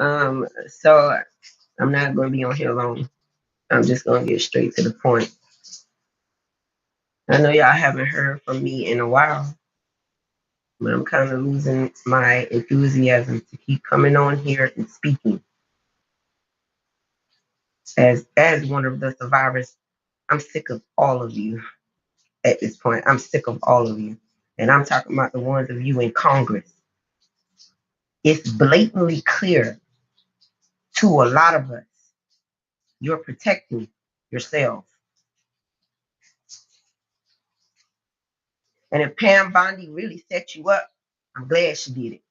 So I'm not going to be on here long. I'm just going to get straight to the point. I know y'all haven't heard from me in a while, but I'm kind of losing my enthusiasm to keep coming on here and speaking. As one of the survivors, I'm sick of all of you at this point. I'm sick of all of you. And I'm talking about the ones of you in Congress. It's blatantly clear to a lot of us, you're protecting yourself. And if Pam Bondi really set you up, I'm glad she did it.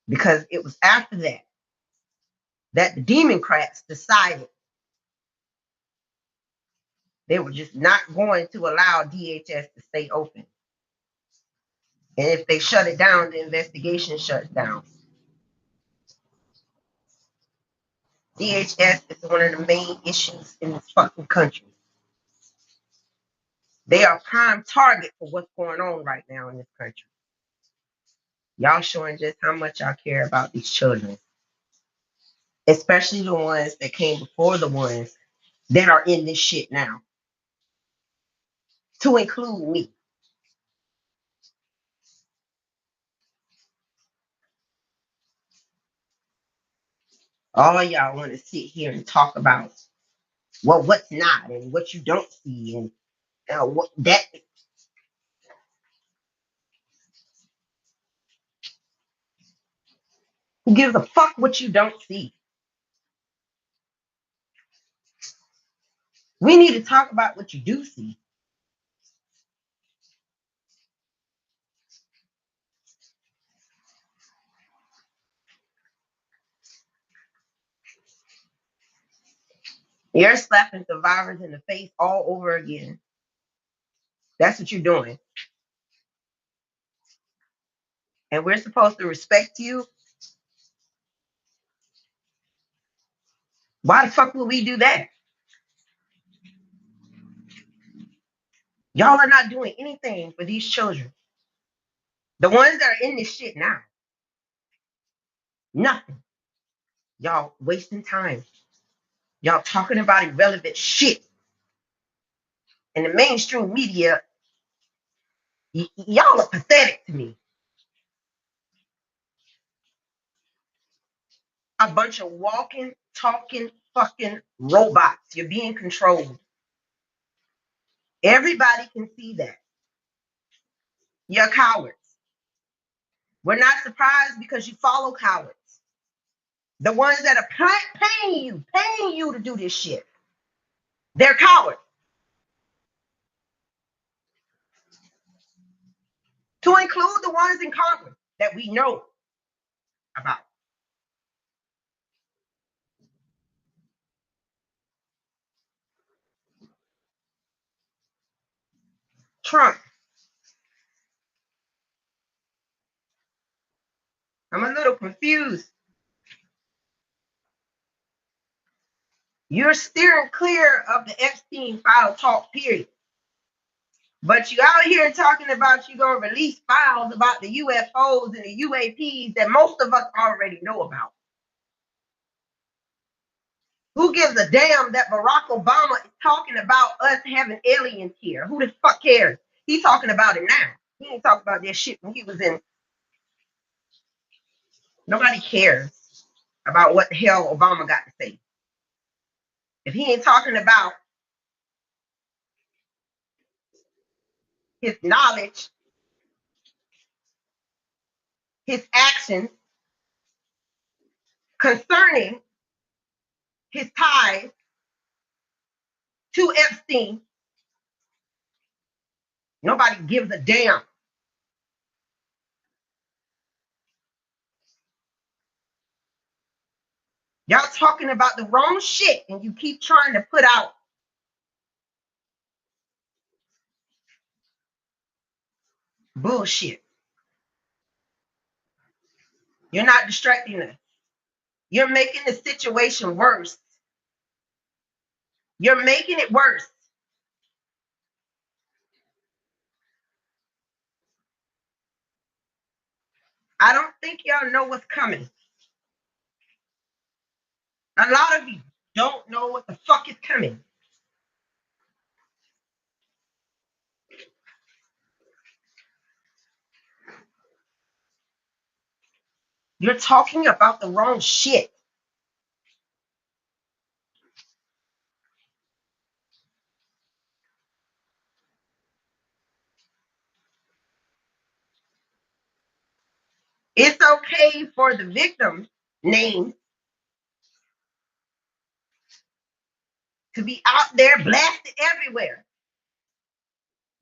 Because it was after that the Democrats decided they were just not going to allow DHS to stay open. And if they shut it down, the investigation shuts down. DHS is one of the main issues in this fucking country. They are prime target for what's going on right now in this country. Y'all showing just how much y'all care about these children, especially the ones that came before the ones that are in this shit now, to include me. All y'all want to sit here and talk about what's not and what you don't see and what that. Who gives a fuck what you don't see? We need to talk about what you do see. You're slapping survivors in the face all over again. That's what you're doing. And we're supposed to respect you. Why the fuck would we do that? Y'all are not doing anything for these children. The ones that are in this shit now. Nothing. Y'all wasting time. Y'all talking about irrelevant shit. And the mainstream media, y'all are pathetic to me. A bunch of walking, talking, fucking robots. You're being controlled. Everybody can see that. You're cowards. We're not surprised because you follow cowards. The ones that are paying you to do this shit. They're cowards. To include the ones in Congress that we know about. Trump. I'm a little confused. You're steering clear of the Epstein file talk, period. But you out here talking about you gonna release files about the UFOs and the UAPs that most of us already know about. Who gives a damn that Barack Obama is talking about us having aliens here? Who the fuck cares? He's talking about it now. He ain't talking about that shit when he was in. Nobody cares about what the hell Obama got to say. If he ain't talking about his knowledge, his actions concerning his ties to Epstein, nobody gives a damn. Y'all talking about the wrong shit and you keep trying to put out bullshit. You're not distracting us. You're making the situation worse. You're making it worse. I don't think y'all know what's coming. A lot of you don't know what the fuck is coming. You're talking about the wrong shit. It's okay for the victim name to be out there blasted everywhere,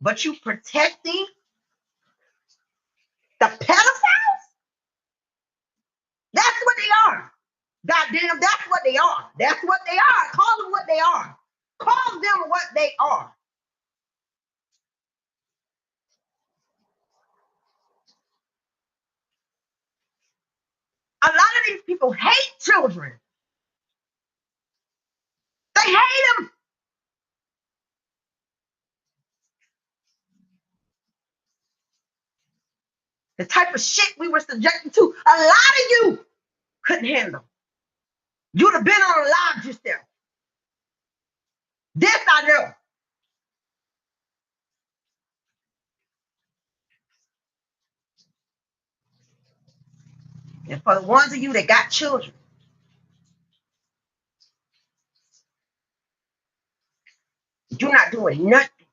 but you protecting the pedophiles? That's what they are. Goddamn, that's what they are. That's what they are. Call them what they are. Call them what they are. A lot of these people hate children. They hate them. The type of shit we were subjected to, a lot of you couldn't handle. You'd have been on a live yourself. This I know. And for the ones of you that got children, you're not doing nothing.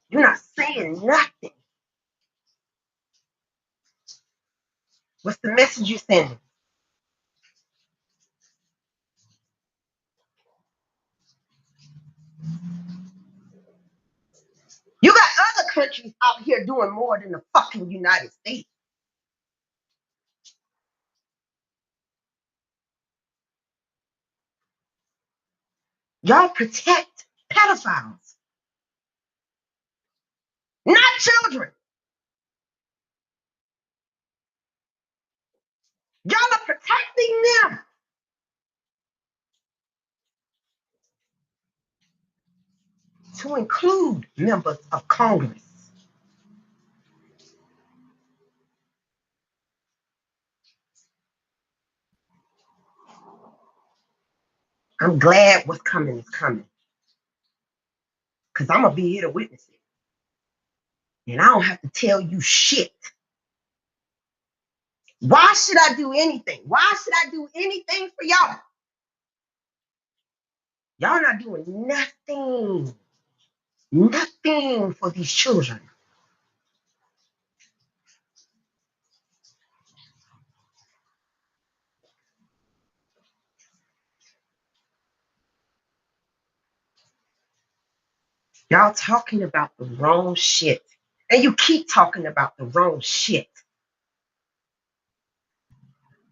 You're not saying nothing. What's the message you're sending? You got other countries out here doing more than the fucking United States. Y'all protect pedophiles, not children. Y'all are protecting them. To include members of Congress. I'm glad what's coming is coming. Because I'm going to be here to witness it. And I don't have to tell you shit. Why should I do anything? Why should I do anything for y'all? Y'all not doing nothing. Nothing for these children. Y'all talking about the wrong shit. And you keep talking about the wrong shit.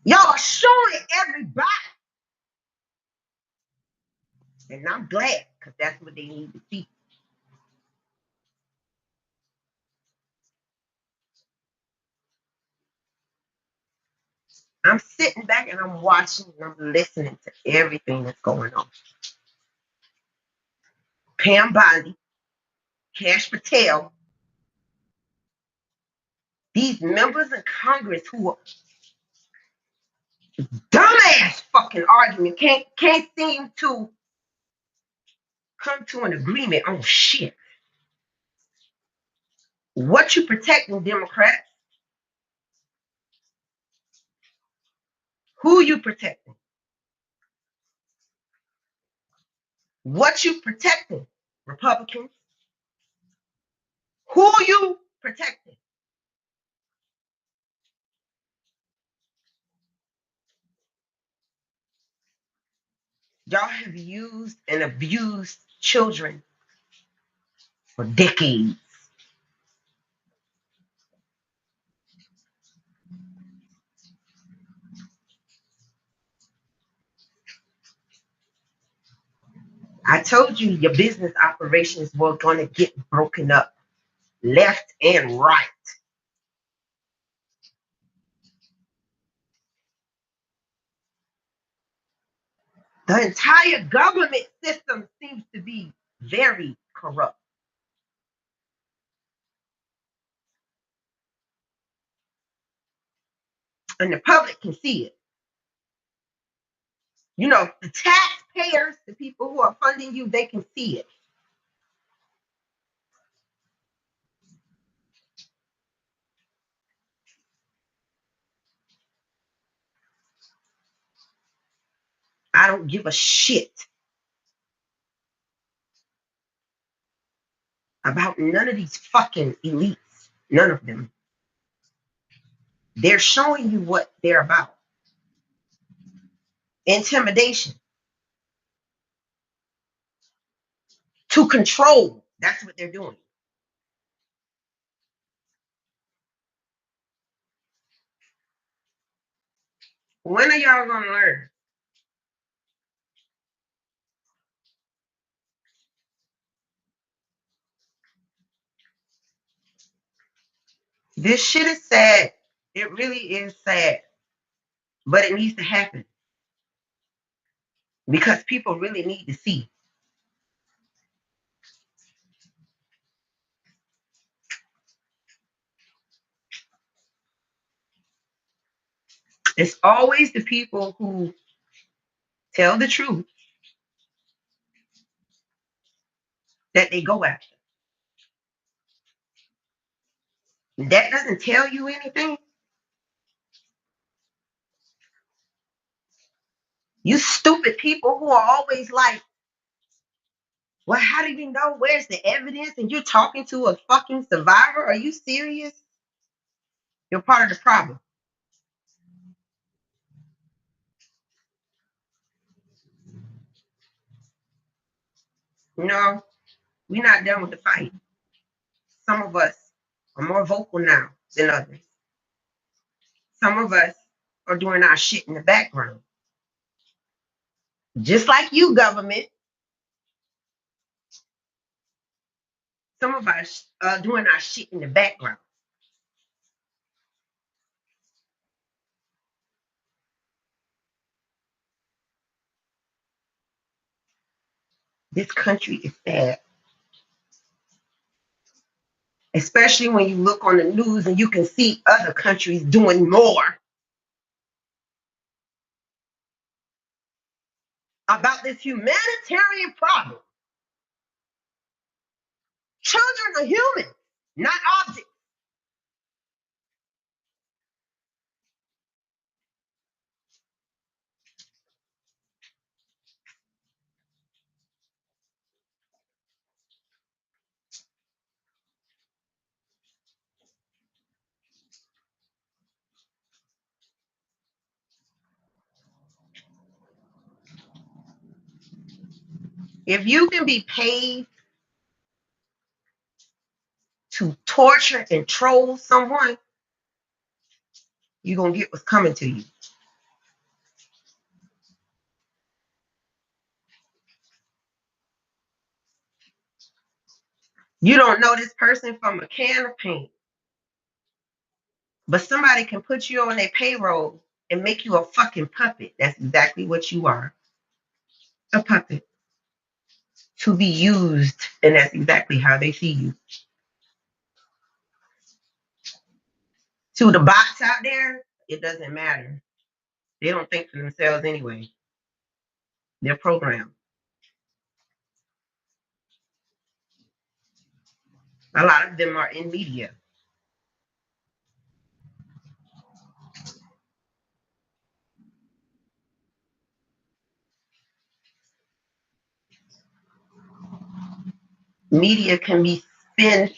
Y'all are showing everybody. And I'm glad, because that's what they need to see. I'm sitting back and I'm watching and I'm listening to everything that's going on. Pam Bondi, Cash Patel, these members of Congress who are dumbass fucking argument can't seem to come to an agreement on shit. What you protecting, Democrats? Who you protecting? What you protecting, Republicans? Who you protecting? Y'all have used and abused children for decades. I told you your business operations were going to get broken up left and right. The entire government system seems to be very corrupt. And the public can see it. You know, the taxpayers, the people who are funding you, they can see it. I don't give a shit about none of these fucking elites. None of them. They're showing you what they're about. Intimidation. To control. That's what they're doing. When are y'all gonna learn? This shit is sad. It really is sad. But it needs to happen. Because people really need to see. It's always the people who tell the truth that they go after. That doesn't tell you anything. You stupid people who are always like, well, how do you know? Where's the evidence? And you're talking to a fucking survivor? Are you serious? You're part of the problem. No, we're not done with the fight. Some of us are more vocal now than others. Some of us are doing our shit in the background. Just like you, government. Some of us are doing our shit in the background. This country is sad. Especially when you look on the news and you can see other countries doing more about this humanitarian problem. Children are human, not objects. If you can be paid to torture and troll someone, you're going to get what's coming to you. You don't know this person from a can of paint, but somebody can put you on their payroll and make you a fucking puppet. That's exactly what you are, a puppet to be used, and that's exactly how they see you. To the bots out there, it doesn't matter. They don't think for themselves anyway. They're programmed. A lot of them are in media. Media can be spent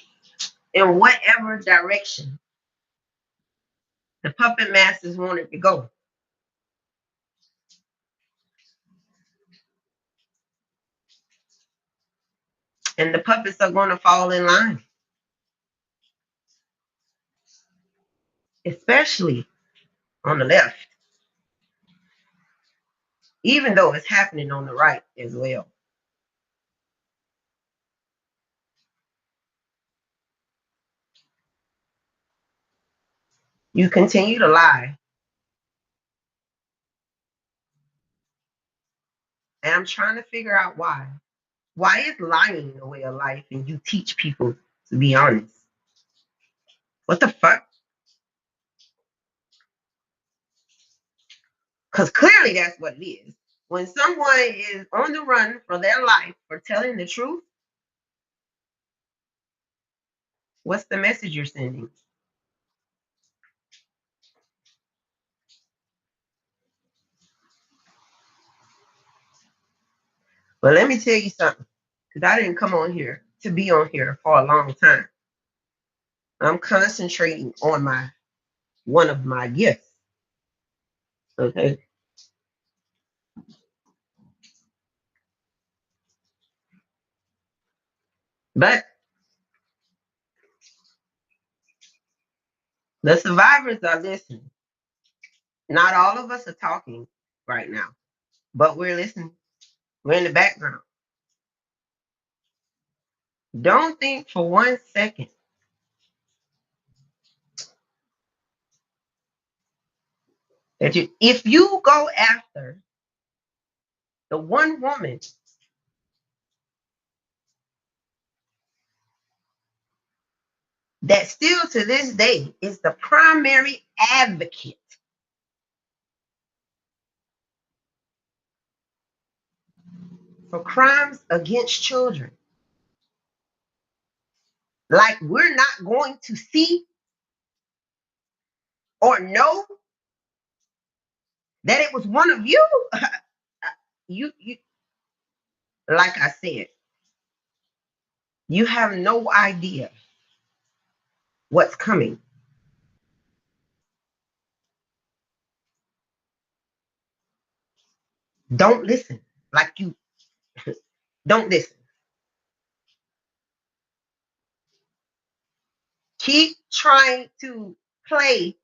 in whatever direction the puppet masters want it to go. And the puppets are going to fall in line, especially on the left, even though it's happening on the right as well. You continue to lie. And I'm trying to figure out why. Why is lying a way of life and you teach people to be honest? What the fuck? Because clearly that's what it is. When someone is on the run for their life for telling the truth, what's the message you're sending? But let me tell you something, because I didn't come on here to be on here for a long time. I'm concentrating on my one of my gifts. Okay. But the survivors are listening. Not all of us are talking right now, but we're listening. We're in the background. Don't think for 1 second that if you go after the one woman that still to this day is the primary advocate for crimes against children, like we're not going to see or know that it was one of you, you like I said, you have no idea what's coming. Don't listen. Like you don't listen. Keep trying to play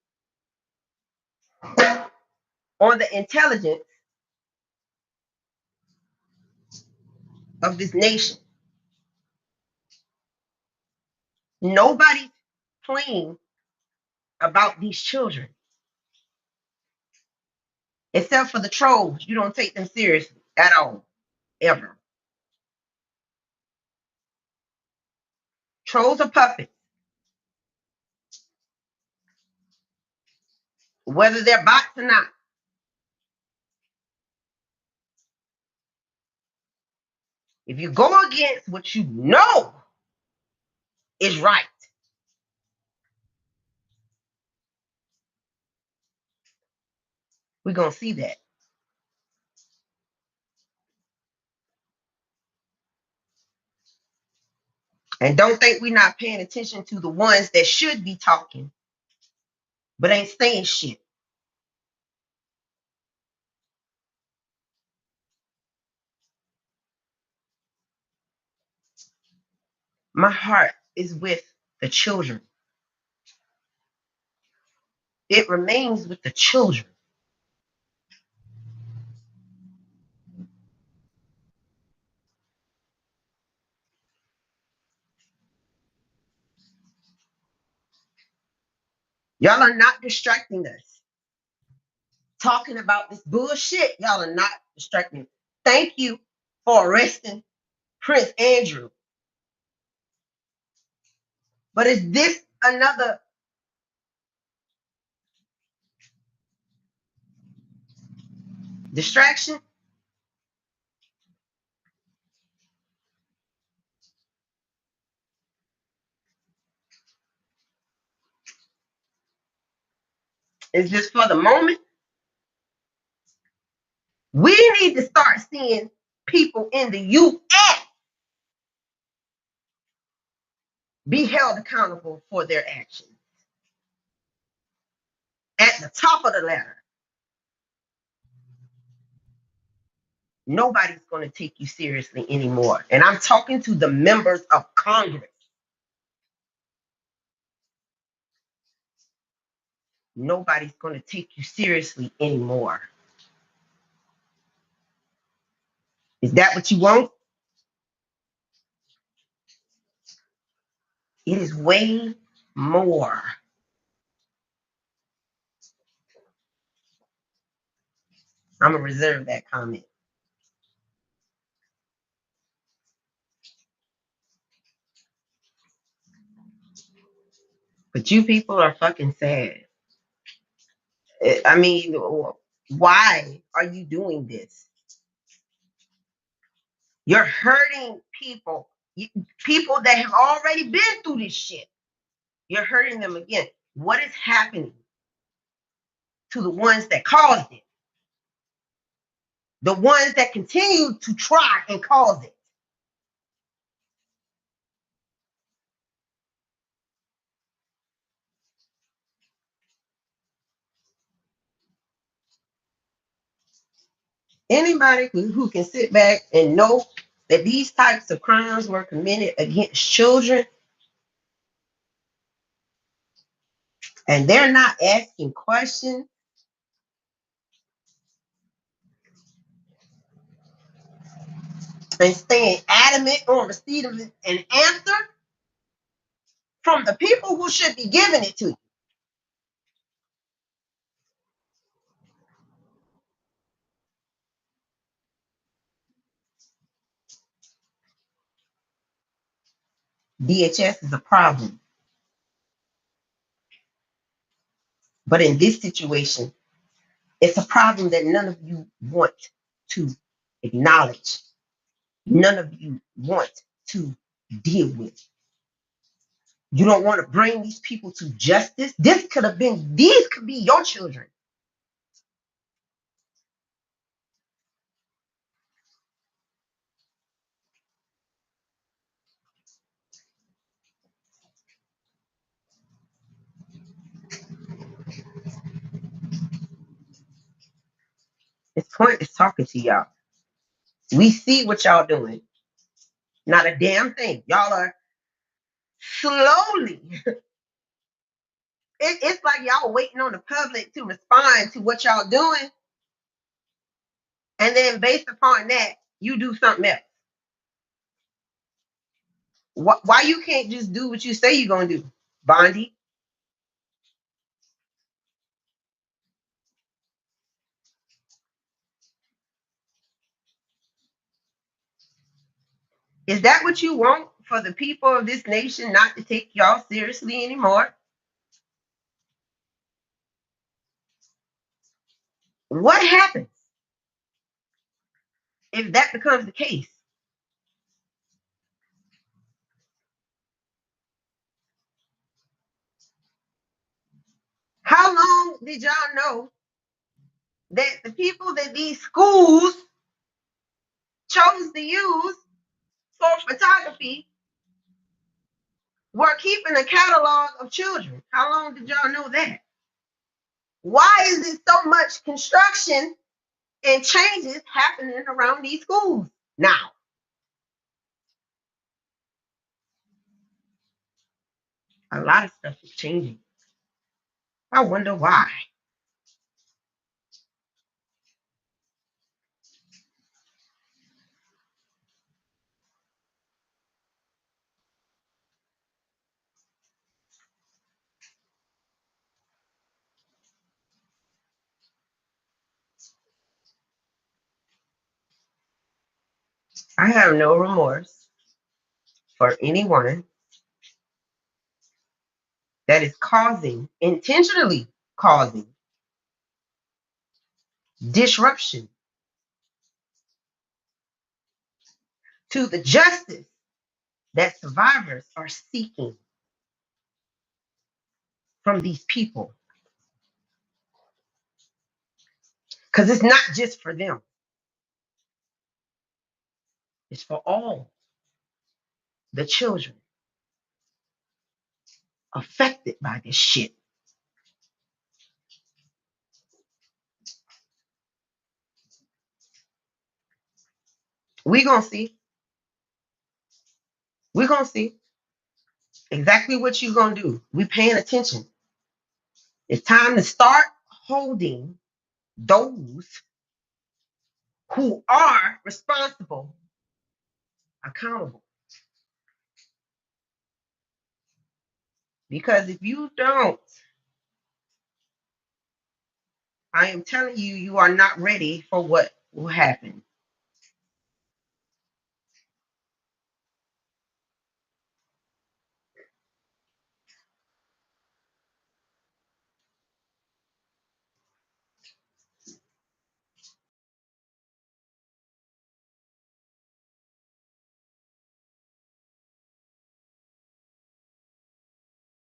on the intelligence of this nation. Nobody's playing about these children except for the trolls. You don't take them seriously at all, ever. Trolls are puppets, whether they're bots or not. If you go against what you know is right, we're going to see that. And don't think we're not paying attention to the ones that should be talking, but ain't saying shit. My heart is with the children. It remains with the children. Y'all are not distracting us. Talking about this bullshit, y'all are not distracting. Thank you for arresting Prince Andrew. But is this another distraction? Is this for the moment? We need to start seeing people in the US be held accountable for their actions. At the top of the ladder, nobody's going to take you seriously anymore. And I'm talking to the members of Congress. Nobody's going to take you seriously anymore. Is that what you want? It is way more. I'm going to reserve that comment. But you people are fucking sad. I mean, why are you doing this? You're hurting people, people that have already been through this shit. You're hurting them again. What is happening to the ones that caused it? The ones that continue to try and cause it. Anybody who can sit back and know that these types of crimes were committed against children and they're not asking questions and staying adamant on receipt of an answer from the people who should be giving it to you. DHS is a problem. But in this situation, it's a problem that none of you want to acknowledge. None of you want to deal with. You don't want to bring these people to justice. These could be your children. It's pointless talking to y'all. We see what y'all doing. Not a damn thing. Y'all are slowly. It's like y'all waiting on the public to respond to what y'all doing. And then based upon that, you do something else. Why you can't just do what you say you're going to do, Bondi? Is that what you want for the people of this nation not to take y'all seriously anymore? What happens if that becomes the case? How long did y'all know that the people that these schools chose to use for photography were keeping a catalog of children? How long did y'all know that? Why is there so much construction and changes happening around these schools now? A lot of stuff is changing. I wonder why. I have no remorse for anyone that is intentionally causing disruption to the justice that survivors are seeking from these people. Because it's not just for them, it's for all the children affected by this shit. We're going to see. We're going to see exactly what you're going to do. We're paying attention. It's time to start holding those who are responsible accountable. Because if you don't, I am telling you, you are not ready for what will happen.